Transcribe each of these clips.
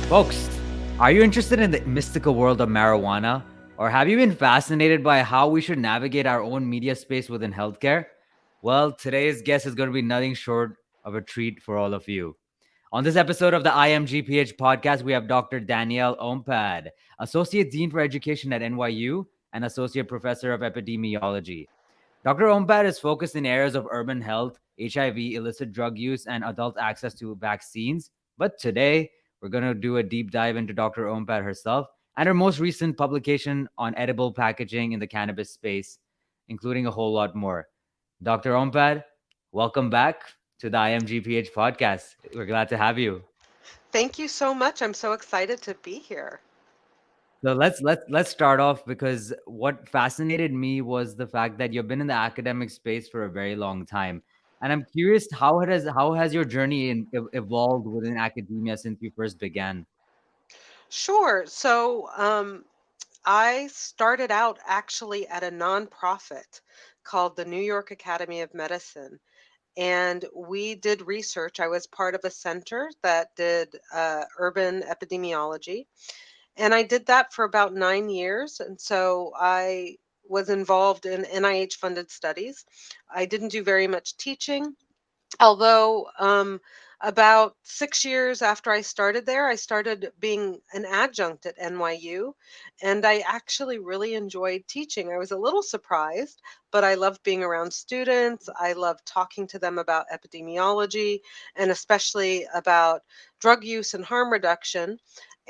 Folks, are you interested in the mystical world of marijuana? Or have you been fascinated by how we should navigate our own media space within healthcare? Well, today's guest is going to be nothing short of a treat for all of you. On this episode of the IMGPH podcast, we have Dr. Danielle Ompad, Associate Dean for Education at NYU and Associate Professor of Epidemiology. Dr. Ompad is focused in areas of urban health, HIV, illicit drug use, and adult access to vaccines. But today, we're going to do a deep dive into Dr. Ompad herself and her most recent publication on edible packaging in the cannabis space, including a whole lot more. Dr. Ompad, welcome back to the IMGPH podcast. We're glad to have you. Thank you so much. I'm so excited to be here. So let's start off because what fascinated me was the fact that you've been in the academic space for a very long time, and I'm curious how has your journey evolved within academia since you first began? Sure. I started out actually at a nonprofit called the New York Academy of Medicine, and we did research. I was part of a center that did urban epidemiology, and I did that for about 9 years. And so I was involved in NIH funded studies. I didn't do very much teaching. Although, about 6 years after I started there, I started being an adjunct at NYU, and I actually really enjoyed teaching. I was a little surprised, but I loved being around students. I loved talking to them about epidemiology and especially about drug use and harm reduction.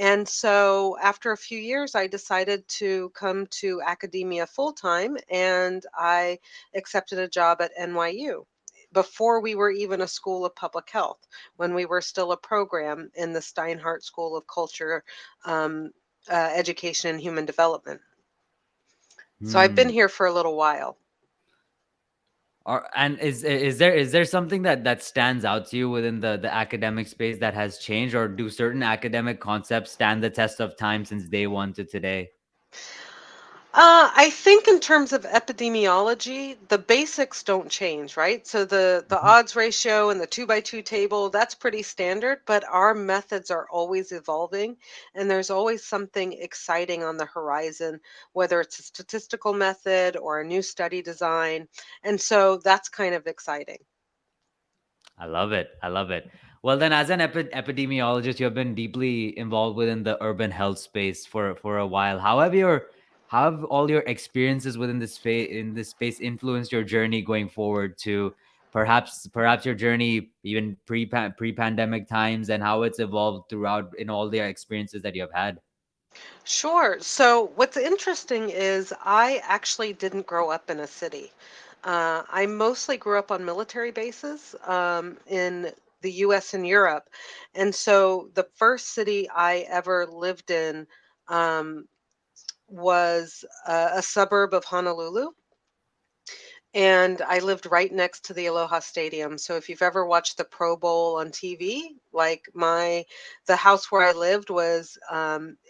And so after a few years, I decided to come to academia full time, and I accepted a job at NYU before we were even a school of public health, when we were still a program in the Steinhardt School of Culture, Education, and Human Development. So I've been Hmm. here for a little while. And is there something that stands out to you within the academic space that has changed, or do certain academic concepts stand the test of time since day one to today? I think in terms of epidemiology, the basics don't change, right? So the Mhm. odds ratio and the 2 by 2 table, that's pretty standard, but our methods are always evolving, and there's always something exciting on the horizon, whether it's a statistical method or a new study design. And so that's kind of exciting. I love it. I love it. Well, then, as an epidemiologist, you have been deeply involved within the urban health space for a while. How have all your experiences within this space influenced your journey going forward to perhaps your journey even pre pandemic times, and how it's evolved throughout in all the experiences that you have had? Sure. So what's interesting is I actually didn't grow up in a city. I mostly grew up on military bases in the US and Europe. And so the first city I ever lived in um, was a suburb of Honolulu. And I lived right next to the Aloha Stadium. So if you've ever watched the Pro Bowl on TV, the house where I lived was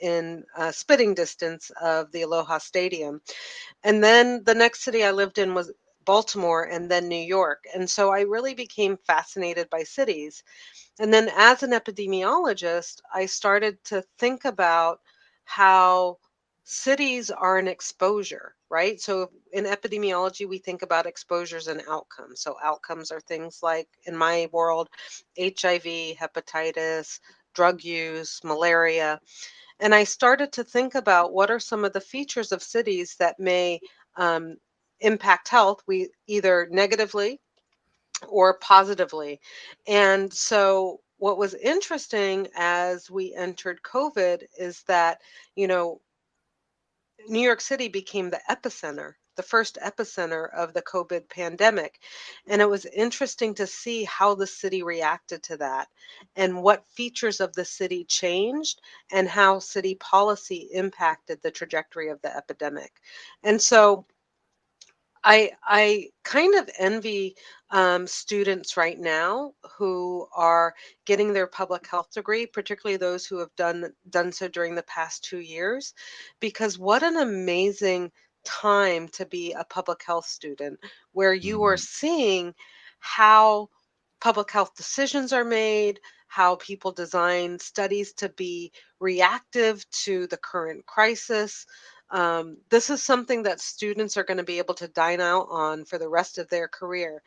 in spitting distance of the Aloha Stadium. And then the next city I lived in was Baltimore and then New York. And so I really became fascinated by cities. And then as an epidemiologist, I started to think about how cities are an exposure, right? So in epidemiology, we think about exposures and outcomes. So outcomes are things like, in my world, HIV, hepatitis, drug use, malaria. And I started to think about what are some of the features of cities that may um, impact health, we either negatively or positively. And so what was interesting as we entered COVID is that, you know, New York City became the epicenter, the first epicenter of the COVID pandemic. And it was interesting to see how the city reacted to that and what features of the city changed and how city policy impacted the trajectory of the epidemic. And so I kind of envy students right now who are getting their public health degree, particularly those who have done so during the past 2 years, because what an amazing time to be a public health student, where you are Mhm. seeing how public health decisions are made, how people design studies to be reactive to the current crisis. This is something that students are going to be able to dine out on for the rest of their career.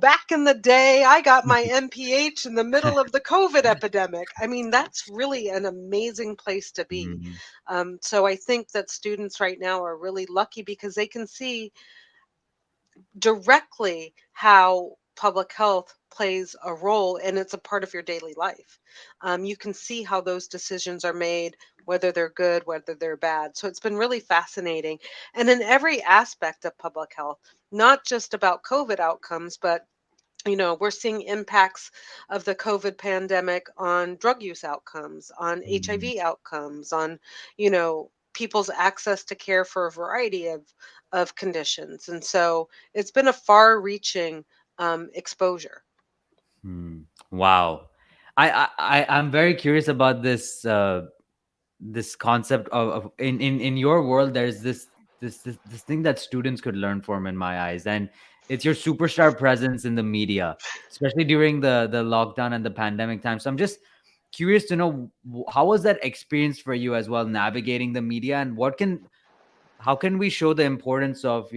Back in the day, I got my MPH in the middle of the COVID epidemic. I mean, that's really an amazing place to be. Mm, So I think that students right now are really lucky because they can see directly how public health plays a role and it's a part of your daily life. You can see how those decisions are made, whether they're good, whether they're bad. So it's been really fascinating. And in every aspect of public health, not just about COVID outcomes, but we're seeing impacts of the COVID pandemic on drug use outcomes, on mm. HIV outcomes, on, people's access to care for a variety of conditions. And so it's been a far reaching exposure. Hmm. Wow. I'm very curious about this concept of in your world. There's this thing that students could learn from, in my eyes, and it's your superstar presence in the media, especially during the lockdown and the pandemic time. So I'm just curious to know, how was that experience for you as well, navigating the media, and how can we show the importance of,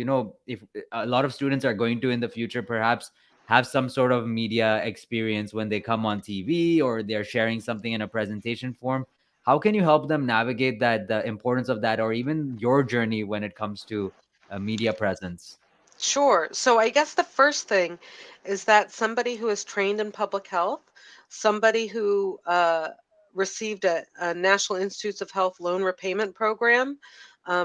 if a lot of students are going to in the future perhaps have some sort of media experience when they come on TV or they're sharing something in a presentation form, how can you help them navigate that, the importance of that, or even your journey when it comes to media presence? Sure. So I guess the first thing is that somebody who is trained in public health, somebody who received a National Institutes of Health loan repayment program,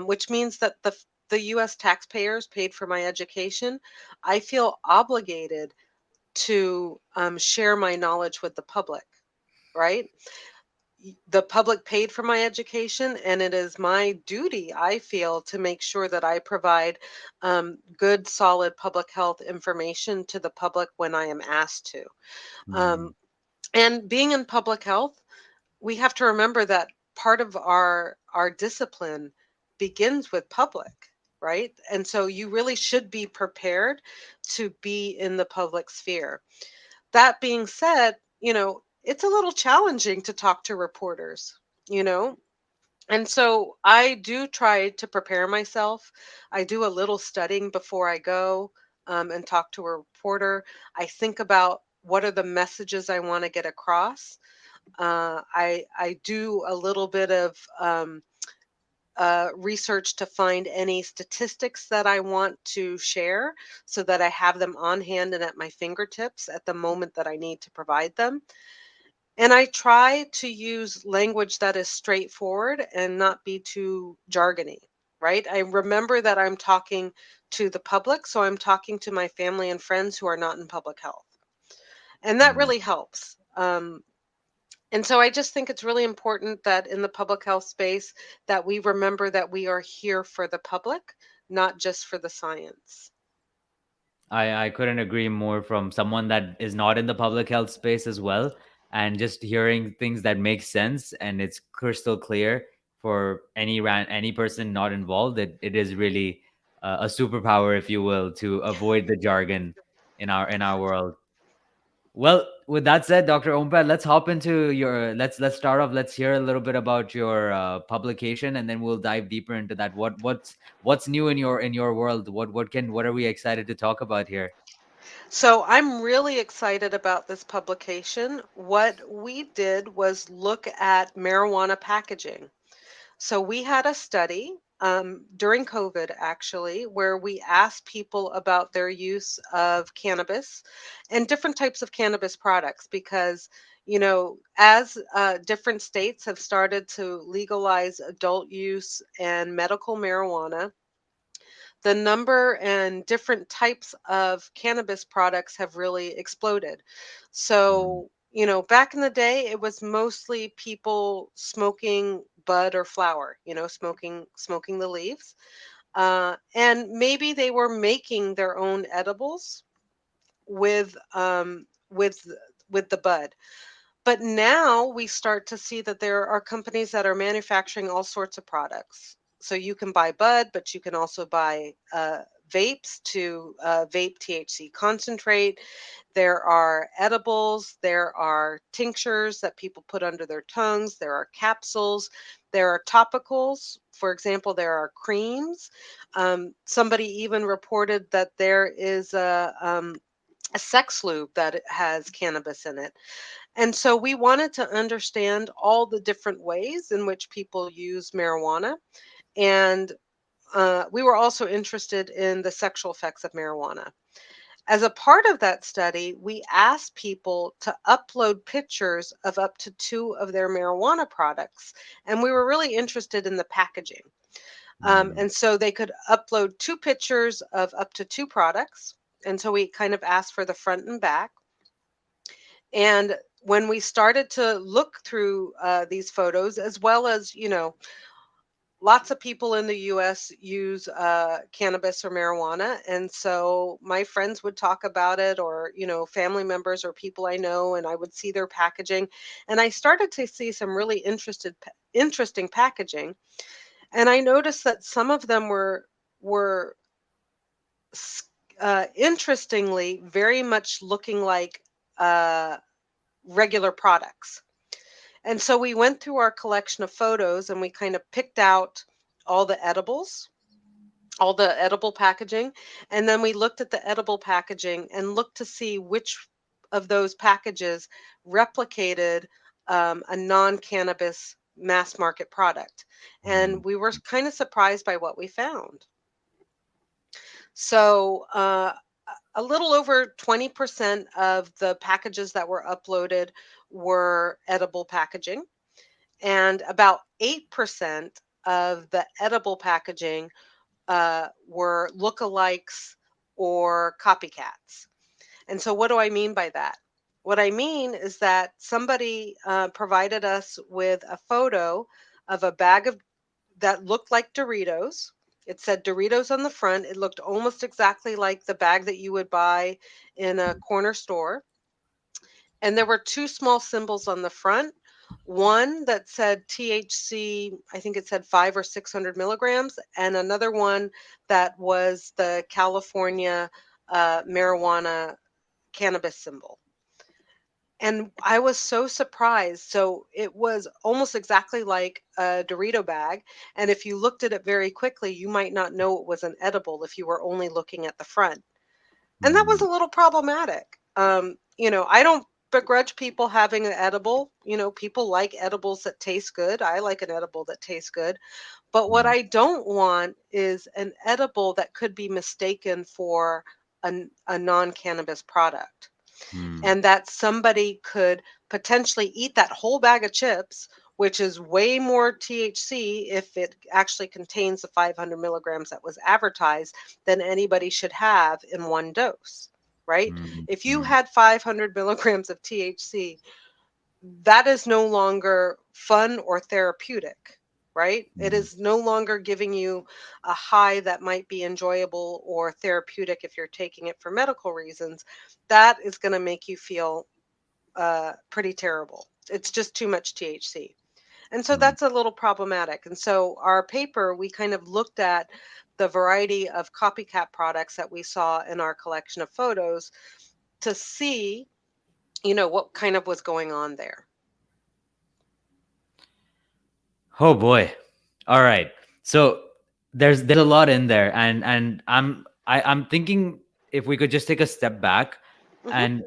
which means that the U.S. taxpayers paid for my education, I feel obligated to share my knowledge with the public, right? The public paid for my education, and it is my duty, I feel, to make sure that I provide good, solid public health information to the public when I am asked to. Mm, Um, and being in public health, we have to remember that part of our discipline begins with public, right? And so you really should be prepared to be in the public sphere. That being said, it's a little challenging to talk to reporters, you know? And so I do try to prepare myself. I do a little studying before I go and talk to a reporter. I think about what are the messages I want to get across. I do a little bit of research to find any statistics that I want to share so that I have them on hand and at my fingertips at the moment that I need to provide them. And I try to use language that is straightforward and not be too jargony, right? I remember that I'm talking to the public, so I'm talking to my family and friends who are not in public health. And that mm. really helps. And so I just think it's really important that in the public health space that we remember that we are here for the public, not just for the science. I couldn't agree more, from someone that is not in the public health space as well. And just hearing things that make sense and it's crystal clear for any person not involved, it is really a superpower, if you will, to avoid the jargon in our world. Well, with that said, Dr. Ompad, let's hop into your let's start off. Let's hear a little bit about your publication, and then we'll dive deeper into that. What's new in your world? What are we excited to talk about here? So I'm really excited about this publication. What we did was look at marijuana packaging. So we had a study during COVID, actually, where we asked people about their use of cannabis and different types of cannabis products because, as different states have started to legalize adult use and medical marijuana, the number and different types of cannabis products have really exploded. Mm, So, back in the day, it was mostly people smoking bud or flower, smoking the leaves. And maybe they were making their own edibles with with with the bud. But now we start to see that there are companies that are manufacturing all sorts of products. So you can buy bud, but you can also buy vapes to vape THC concentrate. There are edibles. There are tinctures that people put under their tongues. There are capsules. There are topicals. For example, there are creams. Somebody even reported that there is a sex lube that has cannabis in it. And so we wanted to understand all the different ways in which people use marijuana. And we were also interested in the sexual effects of marijuana. As a part of that study, we asked people to upload pictures of up to two of their marijuana products. And we were really interested in the packaging. Mm. And so they could upload two pictures of up to two products. And so we kind of asked for the front and back. And when we started to look through these photos, as well as, lots of people in the US use cannabis or marijuana. And so my friends would talk about it, or, family members or people I know, and I would see their packaging. And I started to see some really interesting packaging. And I noticed that some of them were interestingly very much looking like uh, regular products. And so we went through our collection of photos and we kind of picked out all the edibles, all the edible packaging. And then we looked at the edible packaging and looked to see which of those packages replicated a non cannabis mass market product. Mm. And we were kind of surprised by what we found. So, a little over 20% of the packages that were uploaded were edible packaging, and about 8% of the edible packaging were lookalikes or copycats. And so, what do I mean by that? What I mean is that somebody provided us with a photo of a bag of that looked like Doritos. It said Doritos on the front. It looked almost exactly like the bag that you would buy in a corner store. And there were two small symbols on the front. One that said THC, I think it said 500 or 600 milligrams, and another one that was the California marijuana cannabis symbol. And I was so surprised. So it was almost exactly like a Dorito bag. And if you looked at it very quickly, you might not know it was an edible if you were only looking at the front. And that was Mm. a little problematic. I don't begrudge people having an edible. People like edibles that taste good. I like an edible that tastes good. But what Mm. I don't want is an edible that could be mistaken for a non cannabis product, Mm. and that somebody could potentially eat that whole bag of chips, which is way more THC if it actually contains the 500 milligrams that was advertised, than anybody should have in one dose, right? Mm. If you Mm. had 500 milligrams of THC, that is no longer fun or therapeutic, right? It Mm. is no longer giving you a high that might be enjoyable or therapeutic if you're taking it for medical reasons. That is going to make you feel pretty terrible. It's just too much THC. And so Mm. that's a little problematic. And so our paper, we kind of looked at the variety of copycat products that we saw in our collection of photos to see, what kind of was going on there. Oh boy. All right. So there's a lot in there, and I'm thinking if we could just take a step back Hmm. and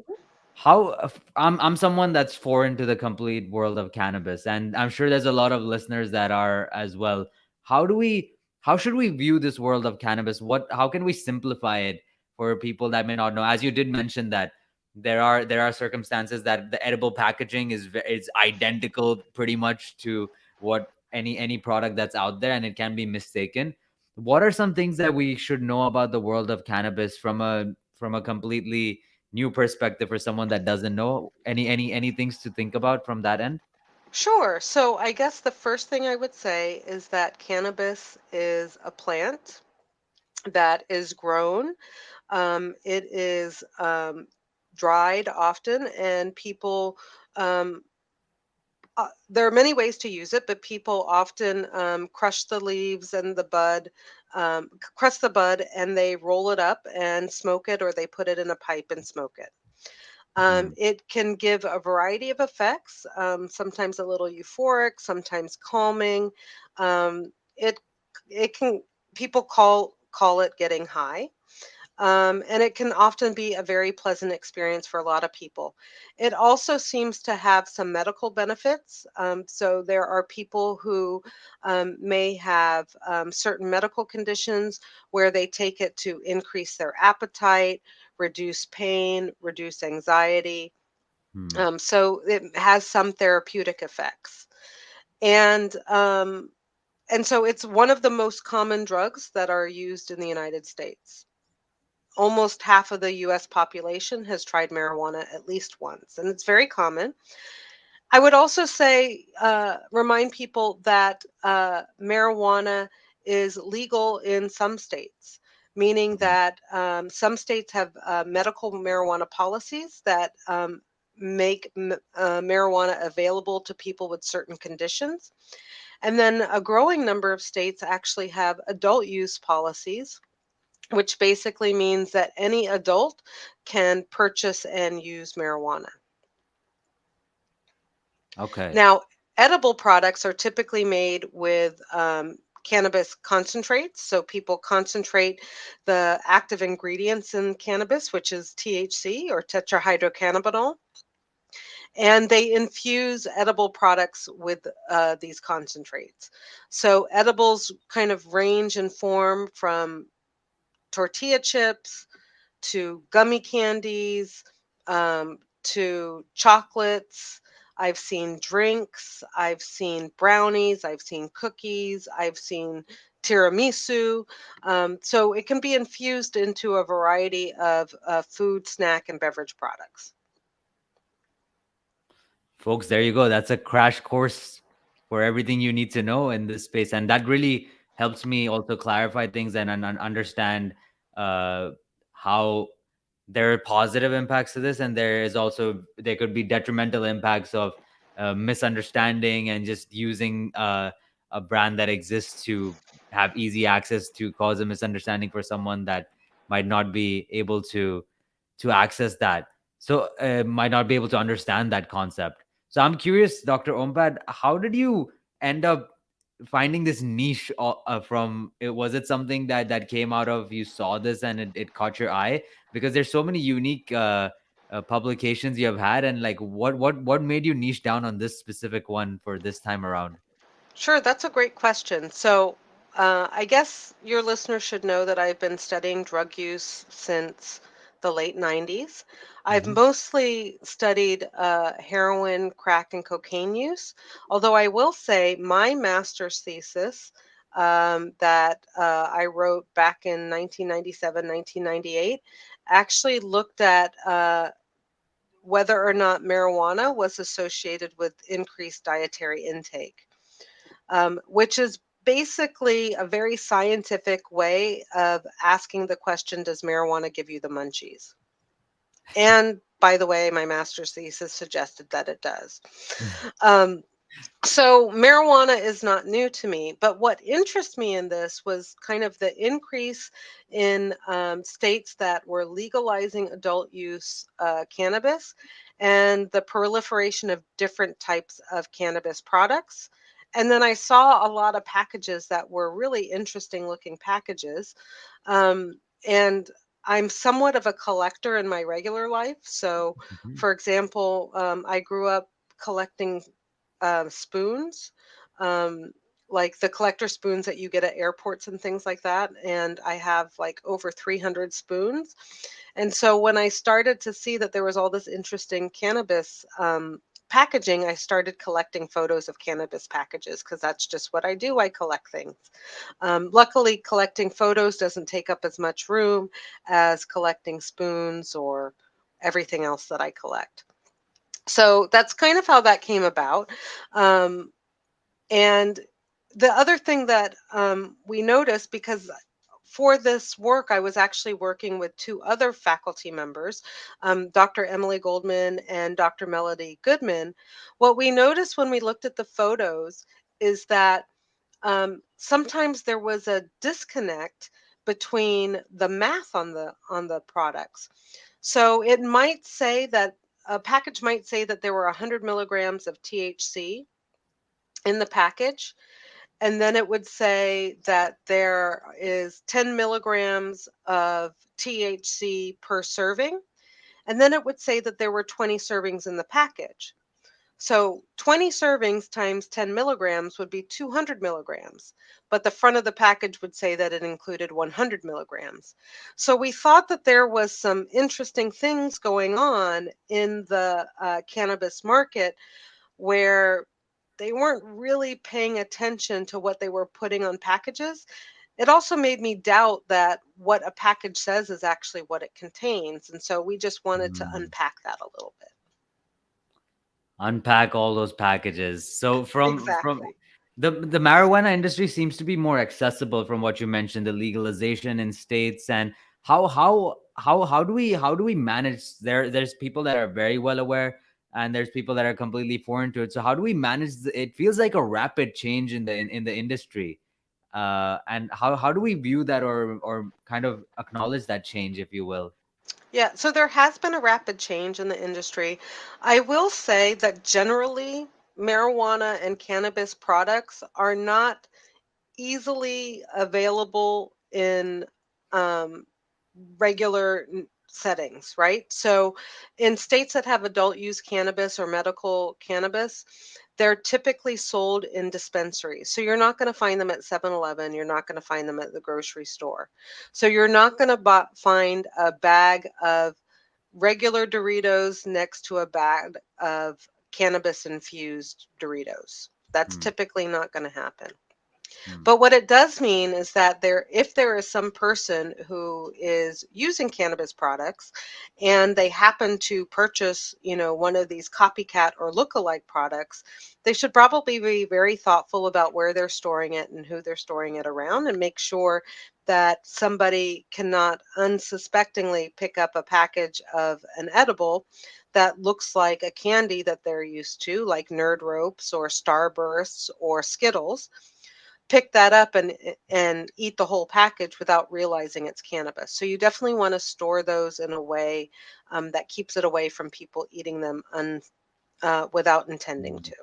I'm someone that's foreign to the complete world of cannabis, and I'm sure there's a lot of listeners that are as well. How do we how should we view this world of cannabis? How can we simplify it for people that may not know? As you did mention that there are circumstances that the edible packaging is identical pretty much to what any product that's out there, and it can be mistaken. What are some things that we should know about the world of cannabis from a completely new perspective for someone that doesn't know? Any things to think about from that end? Sure. So I guess the first thing I would say is that cannabis is a plant that is grown. It is dried often, and people um, there are many ways to use it, but people often crush the leaves and the bud, crush the bud, and they roll it up and smoke it, or they put it in a pipe and smoke it. Hmm. It can give a variety of effects, sometimes a little euphoric, sometimes calming. It it can people call it getting high. And it can often be a very pleasant experience for a lot of people. It also seems to have some medical benefits. So there are people who may have certain medical conditions where they take it to increase their appetite, reduce pain, reduce anxiety. Hmm. So it has some therapeutic effects. And and so it's one of the most common drugs that are used in the United States. Almost half of the US population has tried marijuana at least once, and it's very common. I would also say, remind people that marijuana is legal in some states, meaning Hmm. that some states have medical marijuana policies that make marijuana available to people with certain conditions. And then a growing number of states actually have adult use policies, which basically means that any adult can purchase and use marijuana. Okay. Now, edible products are typically made with cannabis concentrates. So people concentrate the active ingredients in cannabis, which is THC or tetrahydrocannabinol, and they infuse edible products with these concentrates. So edibles kind of range in form from tortilla chips to gummy candies, to chocolates. I've seen drinks, I've seen brownies, I've seen cookies, I've seen tiramisu. So it can be infused into a variety of food, snack, and beverage products. Folks, there you go. That's a crash course for everything you need to know in this space. And that really helps me also clarify things and understand uh, how there are positive impacts to this. And there could be detrimental impacts of misunderstanding and just using a brand that exists to have easy access to cause a misunderstanding for someone that might not be able to access that. So might not be able to understand that concept. So I'm curious, Dr. Ompad, how did you end up finding this niche from it? Was it something that came out of you saw this and it caught your eye? Because there's so many unique publications you have had, and like what made you niche down on this specific one for this time around? Sure, that's a great question. So, I guess your listeners should know that I've been studying drug use since the late 90s. I've Hmm. mostly studied heroin, crack, and cocaine use, although I will say my master's thesis that I wrote back in 1997, 1998 actually looked at whether or not marijuana was associated with increased dietary intake, which is basically a very scientific way of asking the question, does marijuana give you the munchies? And by the way, my master's thesis suggested that it does. Um, so marijuana is not new to me, but what interests me in this was kind of the increase in states that were legalizing adult use cannabis and the proliferation of different types of cannabis products. And then I saw a lot of packages that were really interesting looking packages. Um, and I'm somewhat of a collector in my regular life. So, Hmm. for example, I grew up collecting spoons, um, like the collector spoons that you get at airports and things like that. And I have like over 300 spoons. And so when I started to see that there was all this interesting cannabis packaging, I started collecting photos of cannabis packages because that's just what I do. I collect things. Luckily, collecting photos doesn't take up as much room as collecting spoons or everything else that I collect. So that's kind of how that came about. And the other thing that we noticed, because for this work, I was actually working with two other faculty members, Dr. Emily Goldman and Dr. Melody Goodman. What we noticed when we looked at the photos is that sometimes there was a disconnect between the math on the products. So it might say that a package might say that there were 100 milligrams of THC in the package, and then it would say that there is 10 milligrams of THC per serving, and then it would say that there were 20 servings in the package. So 20 servings times 10 milligrams would be 200 milligrams, but the front of the package would say that it included 100 milligrams. So we thought that there was some interesting things going on in the cannabis market where they weren't really paying attention to what they were putting on packages. It also made me doubt that what a package says is actually what it contains. And so we just wanted to Mm. unpack that a little bit. Unpack all those packages. So from Exactly. the marijuana industry seems to be more accessible from what you mentioned, the legalization in states, and how do we manage there's people that are very well aware, and there's people that are completely foreign to it. So how do we manage it feels like a rapid change in the industry. And how do we view that, or kind of acknowledge that change, if you will? Yeah, so there has been a rapid change in the industry. I will say that generally, marijuana and cannabis products are not easily available in um, regular settings, right? So, in states that have adult use cannabis or medical cannabis, they're typically sold in dispensaries. So, you're not going to find them at 7-Eleven, you're not going to find them at the grocery store. So, you're not going to find a bag of regular Doritos next to a bag of cannabis infused Doritos. That's Hmm, typically not going to happen. hmm, But what it does mean is that if there is some person who is using cannabis products and they happen to purchase, one of these copycat or lookalike products, they should probably be very thoughtful about where they're storing it and who they're storing it around, and make sure that somebody cannot unsuspectingly pick up a package of an edible that looks like a candy that they're used to, like Nerd Ropes or Starbursts or Skittles, pick that up and eat the whole package without realizing it's cannabis. So you definitely want to store those in a way that keeps it away from people eating them without intending hmm. to.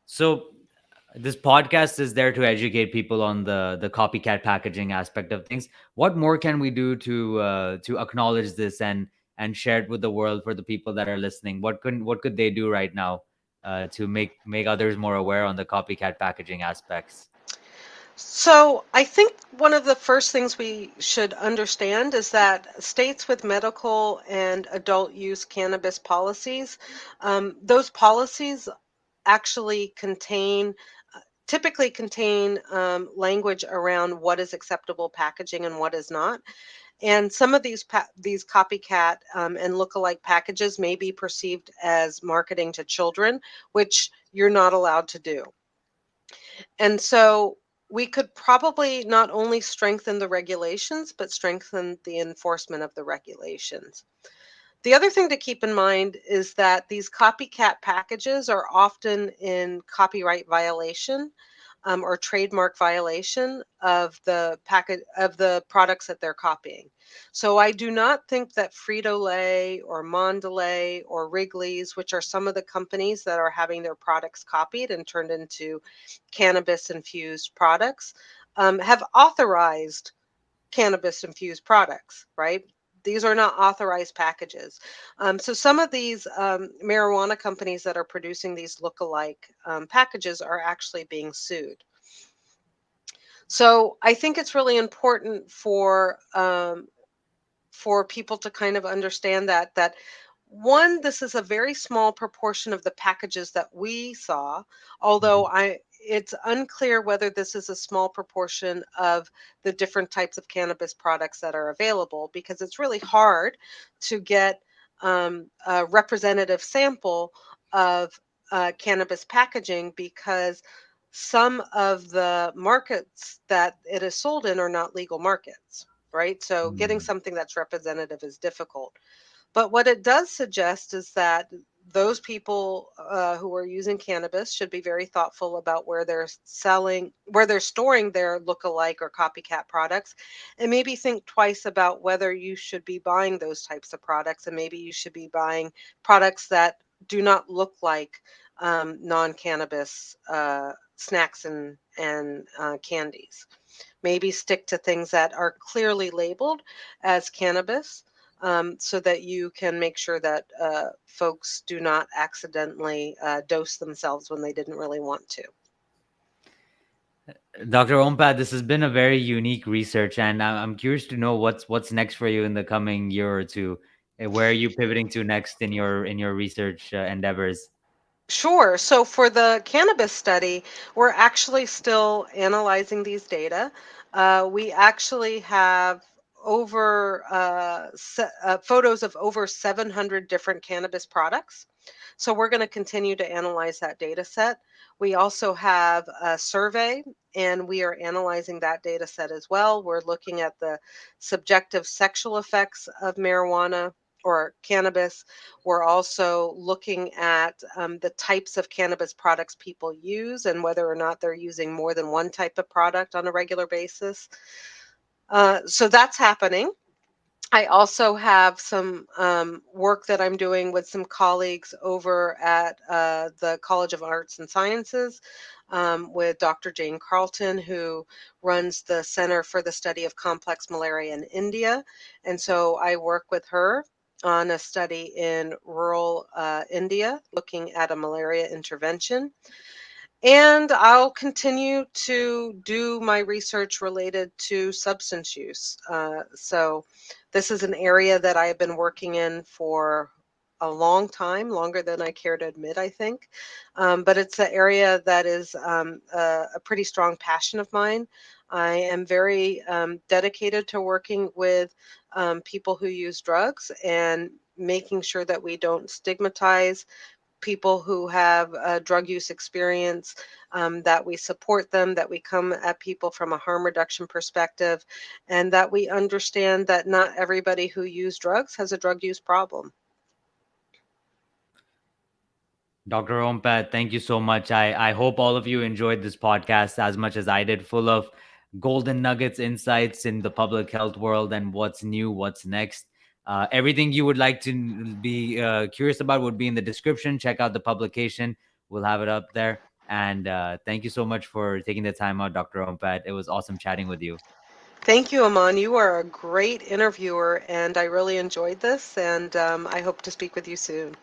So this podcast is there to educate people on the copycat packaging aspect of things. What more can we do to acknowledge this and share it with the world for the people that are listening? What could they do right now to make others more aware on the copycat packaging aspects? So I think one of the first things we should understand is that states with medical and adult use cannabis policies, those policies actually typically contain language around what is acceptable packaging and what is not. And some of these copycat and lookalike packages may be perceived as marketing to children, which you're not allowed to do. And so we could probably not only strengthen the regulations, but strengthen the enforcement of the regulations. The other thing to keep in mind is that these copycat packages are often in copyright violation, or trademark violation of the packet of the products that they're copying. So I do not think that Frito-Lay or Mondelez or Wrigley's, which are some of the companies that are having their products copied and turned into cannabis infused products, have authorized cannabis infused products, right? These are not authorized packages. So some of these marijuana companies that are producing these look-alike packages are actually being sued. So I think it's really important for people to kind of understand that one, this is a very small proportion of the packages that we saw, although Mhm. I it's unclear whether this is a small proportion of the different types of cannabis products that are available, because it's really hard to get a representative sample of cannabis packaging, because some of the markets that it is sold in are not legal markets, right? So getting Mm. something that's representative is difficult. But what it does suggest is that those people who are using cannabis should be very thoughtful about where they're selling, where they're storing their look-alike or copycat products, and maybe think twice about whether you should be buying those types of products, and maybe you should be buying products that do not look like non-cannabis snacks and candies. Maybe stick to things that are clearly labeled as cannabis, so that you can make sure that folks do not accidentally dose themselves when they didn't really want to. Dr. Ompad, this has been a very unique research, and I'm curious to know what's next for you in the coming year or two. Where are you pivoting to next in your research endeavors? Sure. So for the cannabis study, we're actually still analyzing these data. We actually have photos of over 700 different cannabis products. So we're going to continue to analyze that data set. We also have a survey, and we are analyzing that data set as well. We're looking at the subjective sexual effects of marijuana or cannabis. We're also looking at the types of cannabis products people use and whether or not they're using more than one type of product on a regular basis. So that's happening. I also have some work that I'm doing with some colleagues over at the College of Arts and Sciences, with Dr. Jane Carlton, who runs the Center for the Study of Complex Malaria in India. And so I work with her on a study in rural India looking at a malaria intervention. And I'll continue to do my research related to substance use. So, this is an area that I have been working in for a long time, longer than I care to admit, I think. But it's an area that is a pretty strong passion of mine. I am very dedicated to working with people who use drugs and making sure that we don't stigmatize people who have a drug use experience, that we support them, that we come at people from a harm reduction perspective, and that we understand that not everybody who use drugs has a drug use problem. Dr. Ompad, thank you so much. I hope all of you enjoyed this podcast as much as I did, full of golden nuggets, insights in the public health world and what's new, what's next. Everything you would like to be curious about would be in the description. Check out the publication, we'll have it up there. And thank you so much for taking the time out, Dr. Ompad. It was awesome chatting with you. Thank you, Aman. You are a great interviewer, and I really enjoyed this, and I hope to speak with you soon.